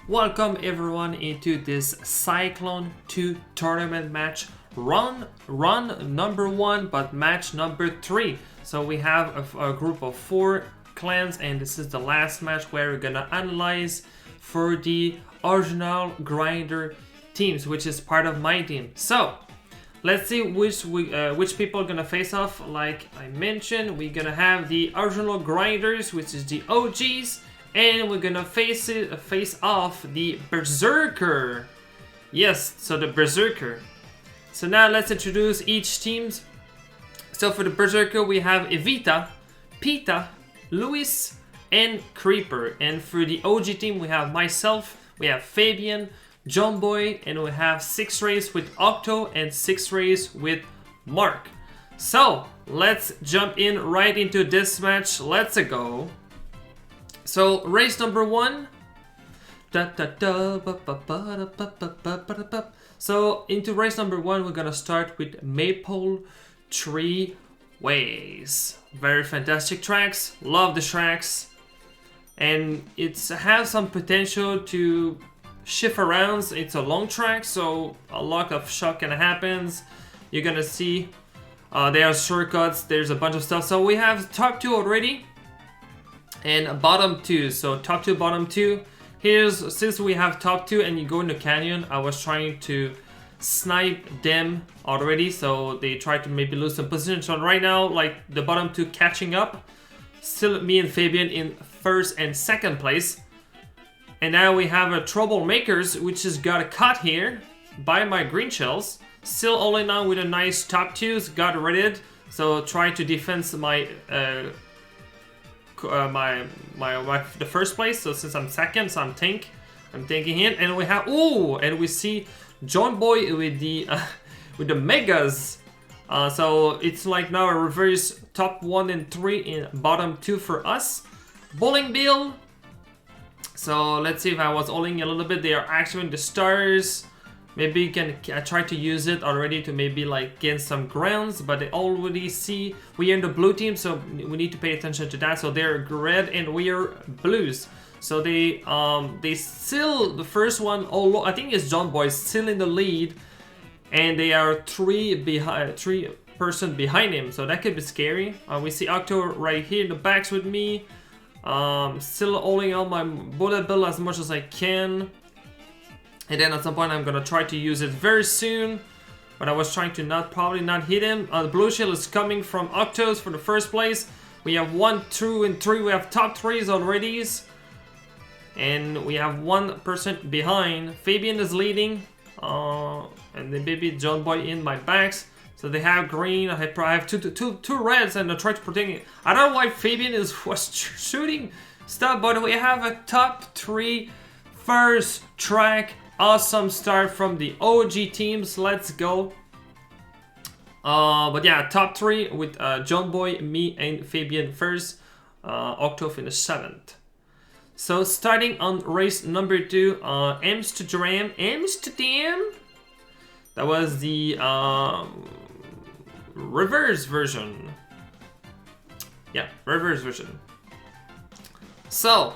Welcome everyone into this Cyclone II tournament match run number 1 but match number 3. So we have a group of 4 clans and this is the last match where we're gonna analyze for the original grinder teams, which is part of my team. So let's see which people are gonna face off. Like I mentioned, we're gonna have the original grinders, which is the OGs, and we're gonna face off the Berserker. Yes, so the Berserker. So now let's introduce each teams. So for the Berserker we have Evita, Pita, Luis, and Creeper. And for the OG team we have myself, we have Fabian, John Boy, and we have 6 rays with Octo and 6 rays with Mark. So let's jump in right into this match. Let's go. So race number 1. So into race number 1 we're gonna start with Maple Tree Ways. Very fantastic tracks. Love the tracks. And it's has some potential to shift around. It's a long track, so a lot of shock can happen. You're gonna see there are shortcuts, there's a bunch of stuff. So we have top 2 already and bottom 2. So top 2, bottom 2. Here's, since we have top 2 and you go in the canyon, I was trying to snipe them already, so they try to maybe lose some position. So right now, like the bottom 2 catching up, still me and Fabian in 1st and 2nd place. And now we have a Troublemakers, which has got a cut here by my green shells. Still only on with a nice top 2s, got raided. So try to defend my the 1st place. So since I'm 2nd, so I'm tanking in. And we have and we see John Boy with the megas. So it's like now a reverse top 1 and 3 in bottom 2 for us. Bowling Bill. So let's see if I was all-in a little bit. They are activating the stars. Maybe you can try to use it already to maybe like gain some grounds, but they already see we are in the blue team, so we need to pay attention to that. So they're red and we are blues. So they still, the first one, I think it's John Boy still in the lead, and they are 3 person behind him, so that could be scary. We see Octo right here in the backs with me. Still holding on my bullet bill as much as I can. And then at some point I'm gonna try to use it very soon. But I was trying to probably not hit him. The blue shield is coming from Octos for the 1st place. We have 1, 2, and 3. We have top 3s already. And we have 1 person behind. Fabian is leading. And then maybe John Boy in my backs. So they have green. I have two reds, and I try to protect it. I don't know why Fabian was shooting stuff, but we have a top 3 first track. Awesome start from the OG teams. Let's go. But yeah, top 3 with John Boy, me, and Fabian first. Octo finished 7th. So starting on race number 2, Amsterdam. That was the reverse version. Yeah, reverse version. So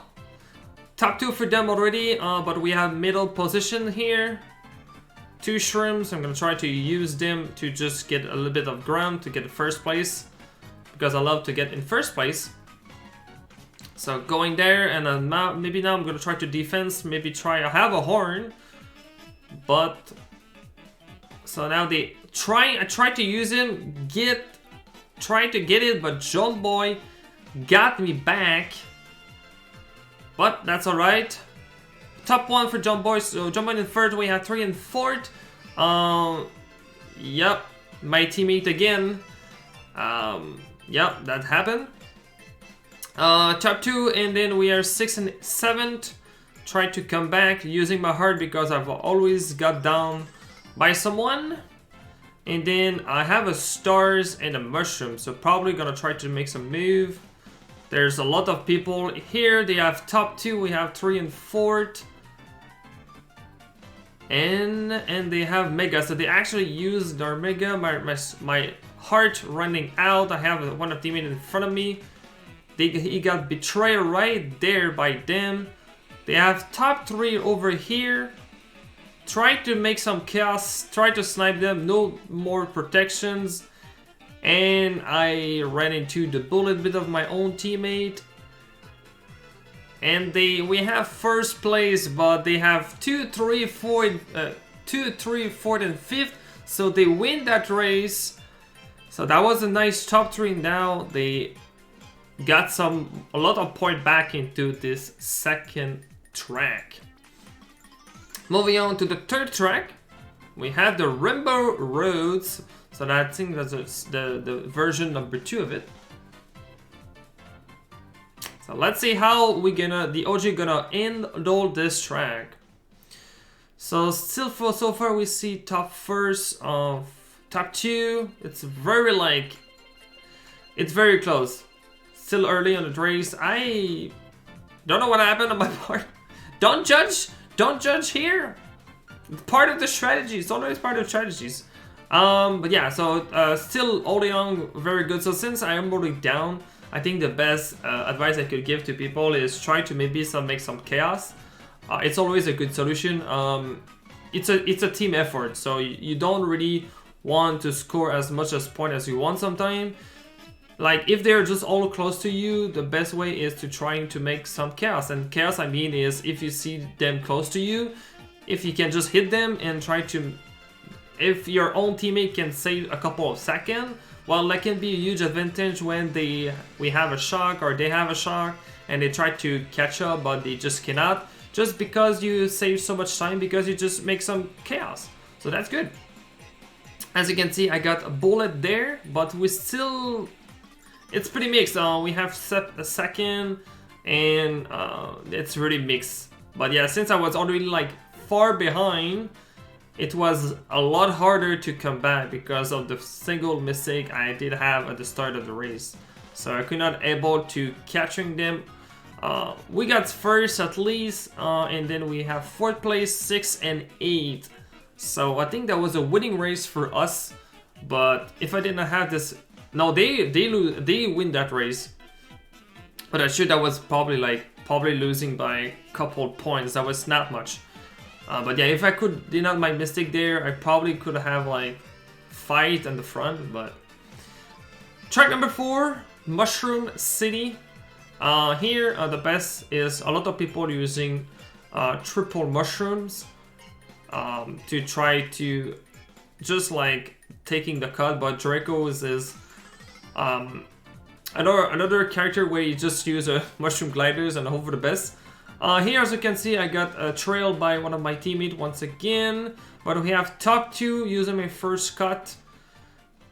top 2 for them already, but we have middle position here. 2 shrooms. I'm gonna try to use them to just get a little bit of ground to get the 1st place, because I love to get in 1st place. So going there, and then maybe now I'm gonna try to defense. Maybe I have a horn, but so now I tried to use him, try to get it, but John Boy got me back. But that's alright. Top 1 for John Boy. So John Boy in 3rd, we have 3 and 4th. Yep, my teammate again. Yep, that happened. Top 2, and then we are 6th and 7th. Try to come back using my heart because I've always got down by someone. And then I have a stars and a mushroom, so probably gonna try to make some move. There's a lot of people here. They have top 2, we have 3 and 4th. And they have mega, so they actually used their mega. My heart running out. I have one of teammate in front of me. He got betrayed right there by them. They have top 3 over here. Try to make some chaos, try to snipe them, no more protections. And I ran into the bullet bit of my own teammate. And we have first place, but they have 2, 3, 4, 2, 3, 4, and 5th. So they win that race. So that was a nice top 3. Now they got a lot of point back into this second track. Moving on to the third track, we have the Rainbow Roads. So I think that's the version number 2 of it. So let's see how the OG gonna handle this track. So still so far we see top first of top 2. It's very close. Still early on the race. I don't know what happened on my part. Don't judge here. Part of the strategy. It's always part of strategies. But yeah, so still holding on very good. So since I am holding down, I think the best advice I could give to people is try to maybe make some chaos. It's always a good solution. It's a team effort, so you don't really want to score as much as point as you want sometimes. Like if they're just all close to you, the best way is to trying to make some chaos. And chaos I mean is if you see them close to you, if you can just hit them and try to, if your own teammate can save a couple of seconds, well, that can be a huge advantage when we have a shock or they have a shock and they try to catch up but they just cannot, just because you save so much time because you just make some chaos. So that's good. As you can see, I got a bullet there, but we still, it's pretty mixed. We have a second and it's really mixed. But yeah, since I was already like far behind, it was a lot harder to come back because of the single mistake I did have at the start of the race. So I could not able to catching them. We got first at least, and then we have 4th place, 6th, and 8th. So I think that was a winning race for us. But if I did not have this, no, they win that race. But I'm sure that was probably losing by a couple points. That was not much. But yeah, if I did not my mistake there, I probably could have like fight in the front. But track number 4, Mushroom City. Here the best is a lot of people using triple mushrooms to try to just like taking the cut. But Draco's is another character where you just use mushroom gliders and hope for the best. Here, as you can see, I got trailed by one of my teammates once again. But we have top 2 using my first cut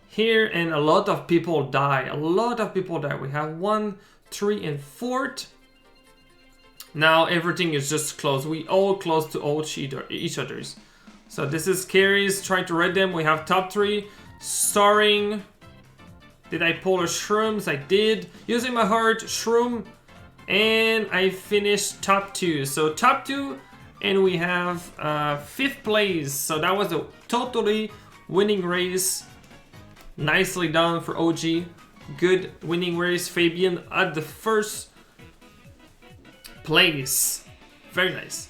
here, and a lot of people die. We have 1, 3, and 4th. Now everything is just close. We all close to each other's. So this is Carries trying to raid them. We have top 3 starring. Did I pull a shrooms? I did. Using my heart, shroom. And I finished top 2. So top 2, and we have 5th place. So that was a totally winning race. Nicely done for OG. Good winning race. Fabian at the first place. Very nice.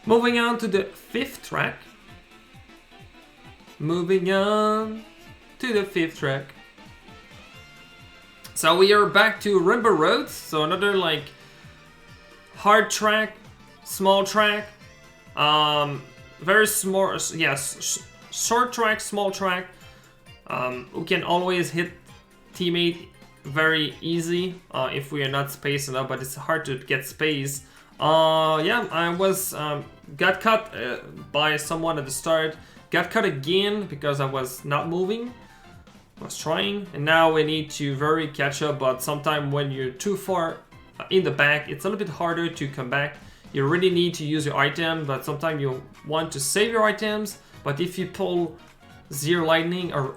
Moving on to the 5th track. So we are back to Rainbow Roads, so another like hard track, small track, very small, yes, short track, small track. We can always hit teammate very easy if we are not spaced enough, but it's hard to get space. Yeah, I was got cut by someone at the start, got cut again because I was not moving. Was trying, and now we need to very catch up, but sometimes when you're too far in the back, it's a little bit harder to come back. You really need to use your item, but sometimes you want to save your items, but if you pull zero lightning or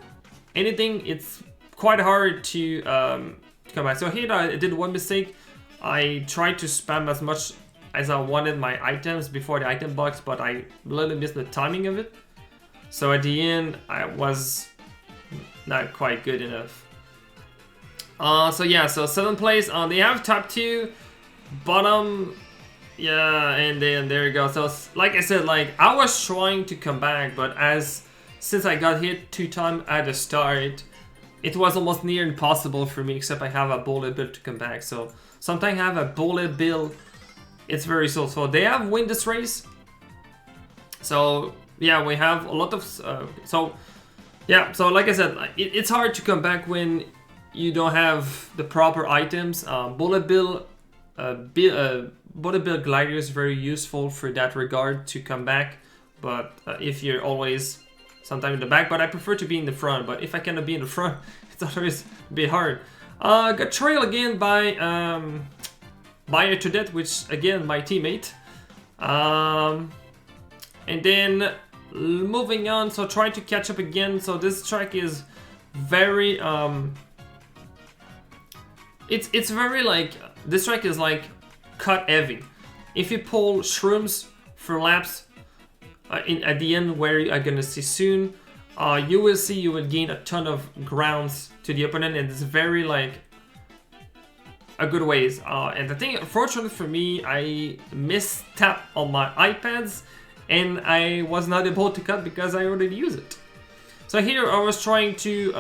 anything, it's quite hard to come back. So here I did one mistake. I tried to spam as much as I wanted my items before the item box, but I really missed the timing of it. So at the end, I was not quite good enough. So yeah, so 7th place. They have top 2. bottom. Yeah, and then there you go. So like I said, like I was trying to come back, but since I got hit 2 times at the start, it was almost near impossible for me, except I have a bullet bill to come back. So sometimes I have a bullet bill, it's very so they have win this race. So yeah, we have a lot of so like I said, it's hard to come back when you don't have the proper items. Bullet bill glider is very useful for that regard to come back, but if you're always sometime in the back, but I prefer to be in the front. But if I cannot be in the front, it's always a bit hard. Got trailed again by a Toadette, which again my teammate. And then moving on, so trying to catch up again. So this track is very it's very like, this track is like cut heavy. If you pull shrooms for laps at the end, where you are gonna see soon, you will gain a ton of grounds to the opponent, and it's very like a good ways. And the thing, fortunately for me, I mistap on my iPads and I was not able to cut because I already used it. So here I was trying to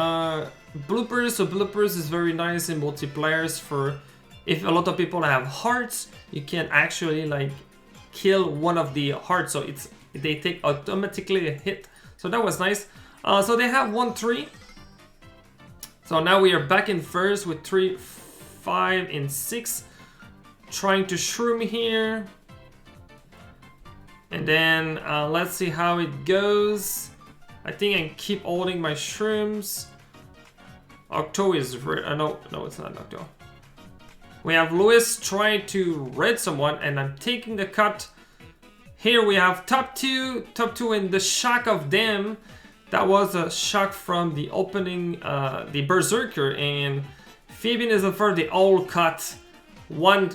bloopers. So bloopers is very nice in multiplayers for if a lot of people have hearts, you can actually like kill one of the hearts, so they take automatically a hit. So that was nice. So they have 1-3. So now we are back in first with 3, 5, and 6. Trying to shroom here. And then let's see how it goes. I think I keep holding my shrooms. Octo is no, it's not Octo. We have Lewis trying to red someone, and I'm taking the cut. Here we have top two in the shock of them. That was a shock from the opening, the Berserker, and Fabian is for the all cut one.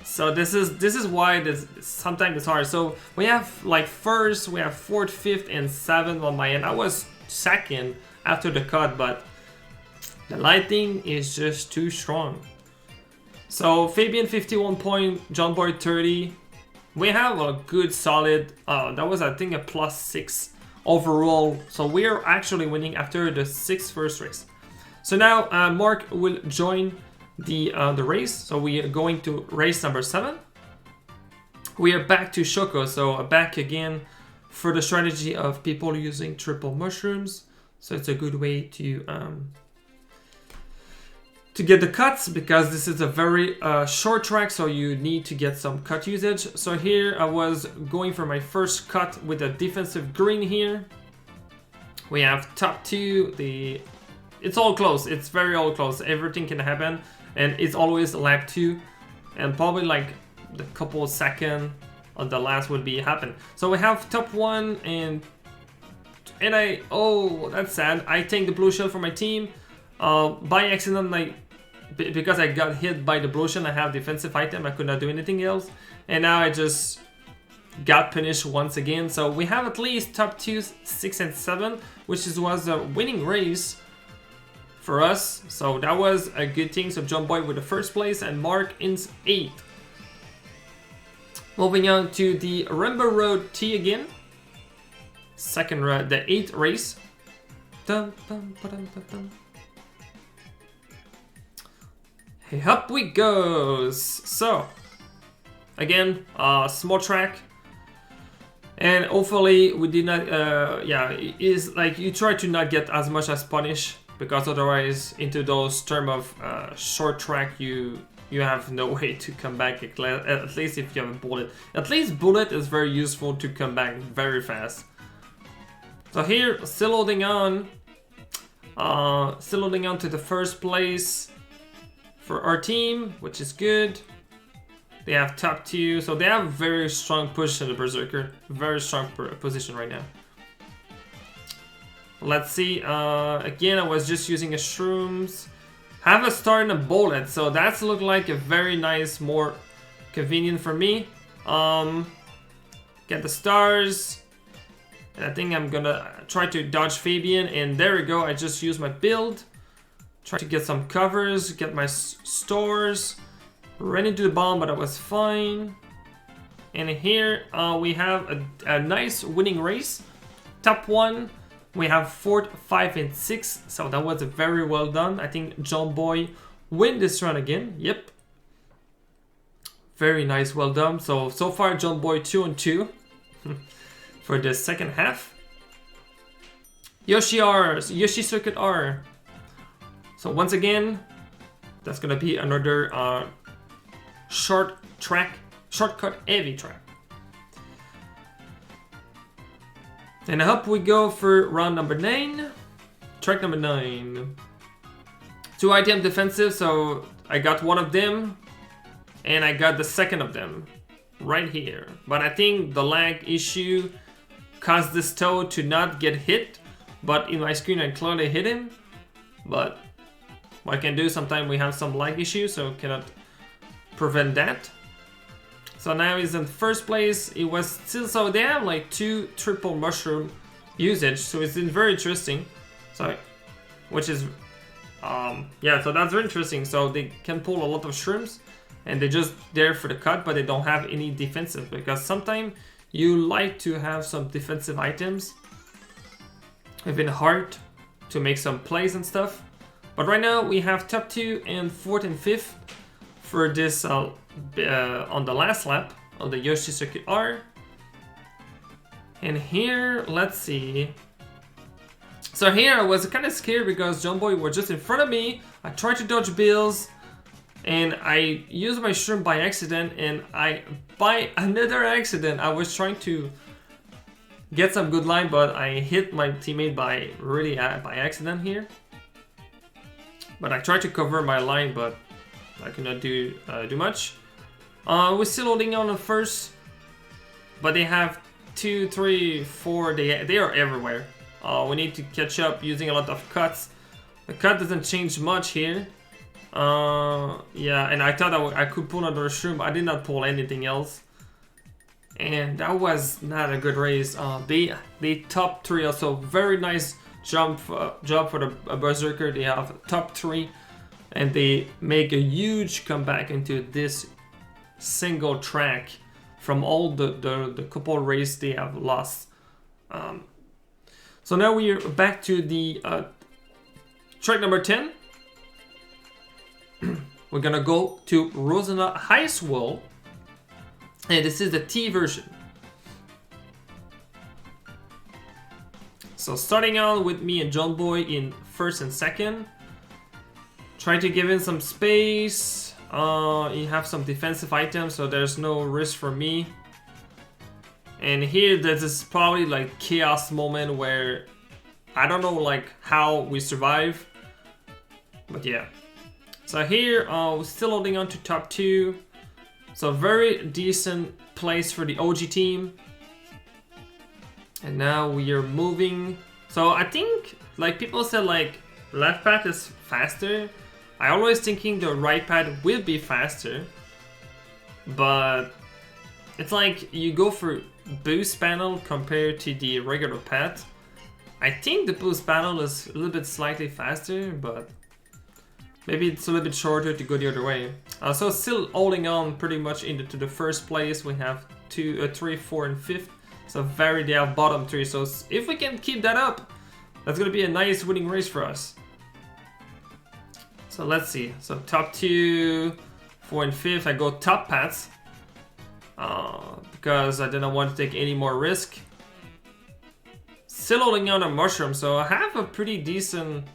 So this is why this sometimes it's hard. So we have like first, we have 4th, 5th, and 7th on my end. I was 2nd after the cut, but the lighting is just too strong. So Fabian 51 point, John Boy 30. We have a good solid, that was I think a +6 overall. So we're actually winning after the 6th first race. So now Mark will join the race. So we are going to race number 7. We are back to Shoko, so back again for the strategy of people using triple mushrooms. So it's a good way to get the cuts, because this is a very short track, so you need to get some cut usage. So here I was going for my first cut with a defensive green here. We have top 2, it's all close, it's very all close, everything can happen, and it's always lap 2, and probably like the couple of seconds on the last would be happen. So we have top 1, and oh, that's sad, I take the blue shell for my team. By accident, because I got hit by the blue shell, I have defensive item, I could not do anything else, and now I just got punished once again. So we have at least top 2, 6, and 7, which was a winning race for us. So that was a good thing. So John Boy with the first place and Mark in 8th. Moving on to the Rainbow Road T again. Second round, the 8th race. Dun, dun, dun, dun, dun. Hey, up we goes. So again, small track, and hopefully we did not. Yeah, is like you try to not get as much as punish, because otherwise into those term of short track you have no way to come back. At least if you have a bullet. At least bullet is very useful to come back very fast. So here, still holding on to the first place for our team, which is good. They have top 2, so they have a very strong push in the Berserker. Very strong position right now. Let's see, again, I was just using a shrooms. Have a star and a bullet, so that's look like a very nice, more convenient for me. Get the stars. And I think I'm gonna try to dodge Fabian, and there we go, I just used my build. Try to get some covers, get my stores. Ran into the bomb, but that was fine. And here we have a nice winning race. Top 1, we have 4th, 5, and 6. So that was very well done. I think John Boy win this run again. Yep. Very nice, well done. So far John Boy 2 and 2 for the second half. Yoshi Circuit R. So once again, that's gonna be another shortcut heavy track. And up we go for round number 9. Track number 9. 2 item defensive, so I got one of them, and I got the second of them right here. But I think the lag issue caused this toad to not get hit, but in my screen I clearly hit him. But what I can do, sometimes we have some lag issues, so cannot prevent that. So now he's in first place. It was still, so they have like 2 triple mushroom usage, so it's been very interesting. So, which is, yeah, so that's very interesting. So they can pull a lot of shrooms, and they're just there for the cut, but they don't have any defensive, because sometimes you like to have some defensive items. It's been hard to make some plays and stuff. But right now we have top 2 and 4th and 5th for this on the last lap on the Yoshi Circuit R. And here, let's see. So here I was kind of scared because John Boy was just in front of me. I tried to dodge bills, and I used my shroom by accident, and by another accident, I was trying to get some good line, but I hit my teammate by accident here. But I tried to cover my line, but I could not do much. We're still holding on first, but they have 2, 3, 4. They are everywhere. We need to catch up using a lot of cuts. The cut doesn't change much here. Yeah, and I thought I could pull another shroom, but I did not pull anything else. And that was not a good race. They top 3 also. Very nice job for the Berserker. They have top 3, and they make a huge comeback into this single track from all the couple races they have lost. So now we are back to the track number 10. We're gonna go to Rosanna High School, and this is the T version. So starting out with me and John Boy in first and second. Trying to give in some space. You have some defensive items, so there's no risk for me. And here there's this probably like chaos moment where I don't know like how we survive. But yeah. So here we're still holding on to top 2. So very decent place for the OG team. And now we are moving. So I think like people said like left path is faster. I always thinking the right path will be faster. But it's like you go for boost panel compared to the regular path. I think the boost panel is a little bit slightly faster, but maybe it's a little bit shorter to go the other way. So still holding on pretty much into the first place. We have 2, 3, 4, and 5th. So they have bottom 3. So if we can keep that up, that's gonna be a nice winning race for us. So let's see. So top 2, 4, and 5th. I go top paths because I didn't want to take any more risk. Still holding on a mushroom, so I have a pretty decent.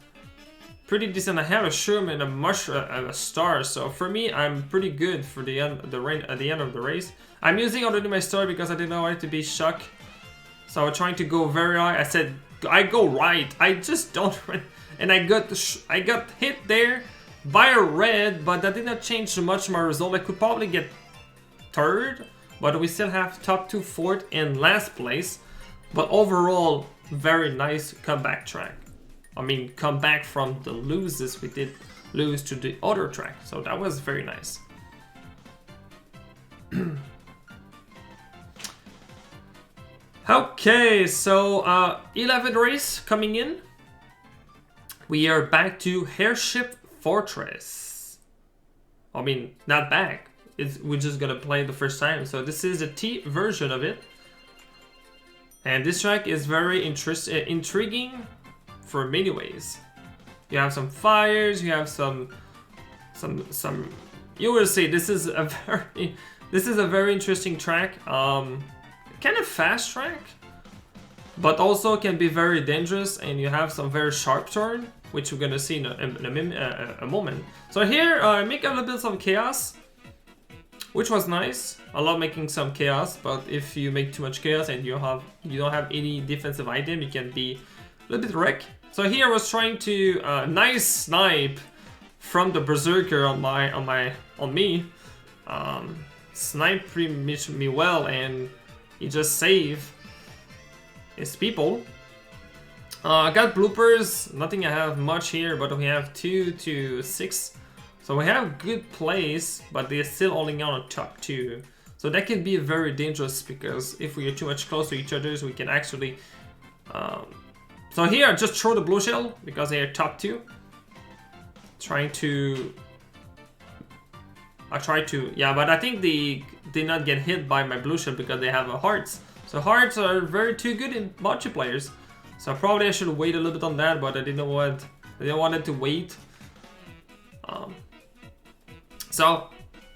I have a shroom and a mushroom, a star. So for me, I'm pretty good for the end, at the end of the race. I'm using already my star because I didn't want it to be shock. So I was trying to go very high. I said I go right. I just don't. And I got hit there by a red, but that did not change much my result. I could probably get 3rd, but we still have top 2, 4th, and last place. But overall, very nice comeback track. I mean, come back from the loses we did lose to the other track. So that was very nice. Okay, so 11th race coming in. We are back to Airship Fortress. I mean, not back. We're just gonna play the first time. So this is a T version of it. And this track is very intriguing for many ways. You have some fires, you have some. You will see. This is a very interesting track. Kind of fast track, but also can be very dangerous. And you have some very sharp turn, which we're gonna see in a moment. So here, I make a little bit of chaos, which was nice. I love making some chaos, but if you make too much chaos and you don't have any defensive item, you can be a little bit wrecked. So here I was trying to nice snipe from the Berserker on me. Snipe pretty much me well, and he just saved his people. I got bloopers. Nothing I have much here, but we have 2 to 6. So we have good plays, but they're still only on top 2. So that can be very dangerous, because if we are too much close to each other, we can actually... So here I just throw the blue shell, because they are top 2. Yeah, but I think they did not get hit by my blue shell because they have hearts. So hearts are too good in multiplayers. So probably I should wait a little bit on that, but I didn't want to wait. So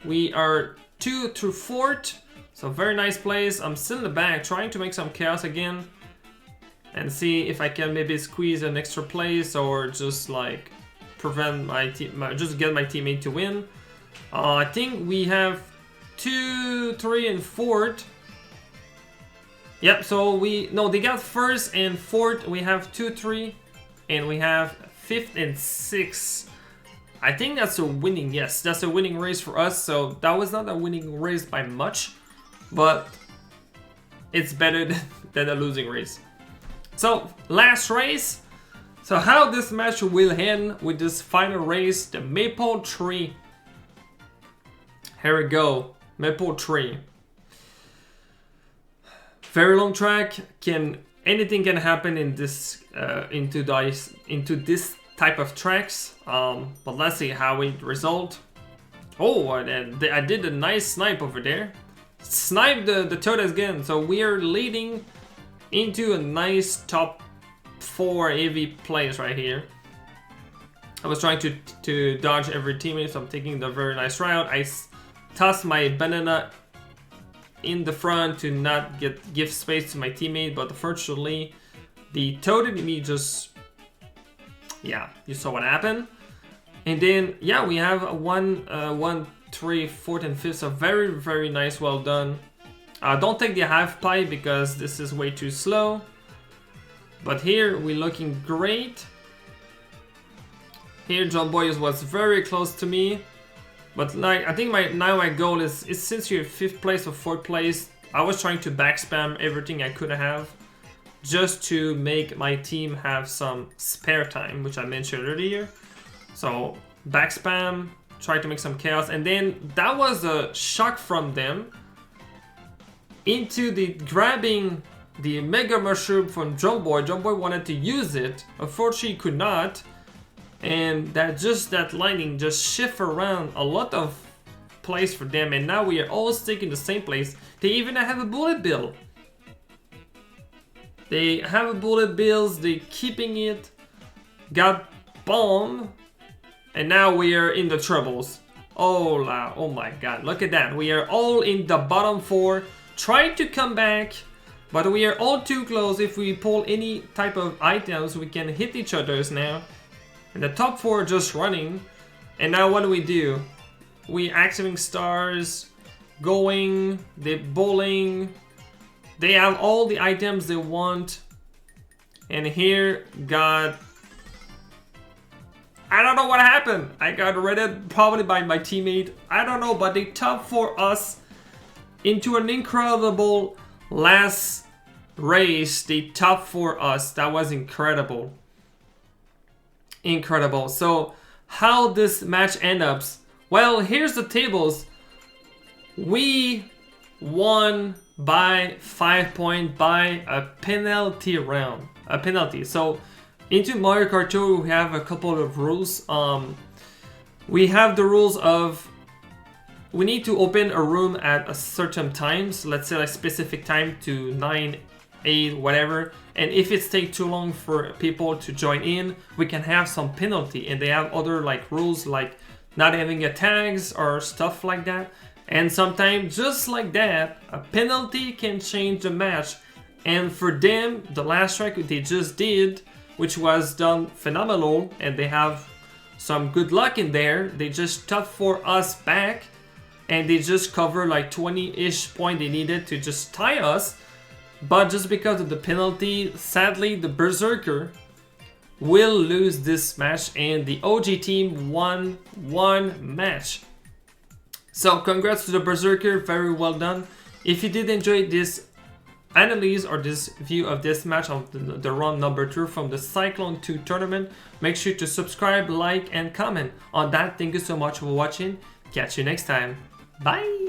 we are 2 through 4th. So very nice plays. I'm still in the back trying to make some chaos again. And see if I can maybe squeeze an extra place, or just like prevent my team, just get my teammate to win. I think we have 2, 3, and 4th. Yep, so they got 1st and 4th. We have 2, 3, and we have 5th and 6th. I think that's a winning, yes, that's a winning race for us. So that was not a winning race by much, but it's better than a losing race. So last race. So how this match will end with this final race, the Maple Tree. Here we go, Maple Tree. Very long track. Anything can happen in this into this type of tracks. But let's see how it result. Oh, and I did a nice snipe over there. Snipe the toad again. So we are leading into a nice top 4 AV plays right here. I was trying to dodge every teammate, so I'm taking the very nice route. I toss my banana in the front to not give space to my teammate, but unfortunately the toad enemy just, yeah, you saw what happened. And then yeah, we have 1, 3, 4th, and 5th. So very nice, well done. Don't take the half pipe because this is way too slow. But here we're looking great. Here John Boy was very close to me. But like, I think now my goal is since you're 5th place or 4th place, I was trying to back spam everything I could have, just to make my team have some spare time, which I mentioned earlier. So back spam, try to make some chaos, and then that was a shock from them into the grabbing the Mega Mushroom from John Boy. John Boy wanted to use it, unfortunately he could not. And that lightning just shift around a lot of place for them, and now we are all stuck in the same place. They even have a bullet bill. They have a bullet bills, they keeping it, got bomb, and now we are in the troubles. Oh my god, look at that. We are all in the bottom 4, trying to come back, but we are all too close. If we pull any type of items, we can hit each other's now. And the top 4 are just running. And now what do? We activating stars, going, they bowling. They have all the items they want. And here got... I don't know what happened. I got raided probably by my teammate. I don't know, but they top 4 us into an incredible last race. They top 4 us. That was incredible. Incredible. So how this match ends up? Well, here's the tables. We won by 5 points by a penalty round. A penalty. So into Mario Kart Tour we have a couple of rules. We have the rules of we need to open a room at a certain times, let's say like specific time to 9, 8, whatever, and if it takes too long for people to join in, we can have some penalty, and they have other like rules like not having a tags or stuff like that. And sometimes just like that, a penalty can change the match. And for them, the last track they just did, which was done phenomenal, and they have some good luck in there, they just tough for us back, and they just cover like 20-ish points they needed to just tie us. But just because of the penalty, sadly the Berserker will lose this match, and the OG team won one match. So congrats to the Berserker, very well done. If you did enjoy this analysis or this view of this match of the round number 2 from the Cyclone II tournament, make sure to subscribe, like and comment. On that, thank you so much for watching. Catch you next time. Bye!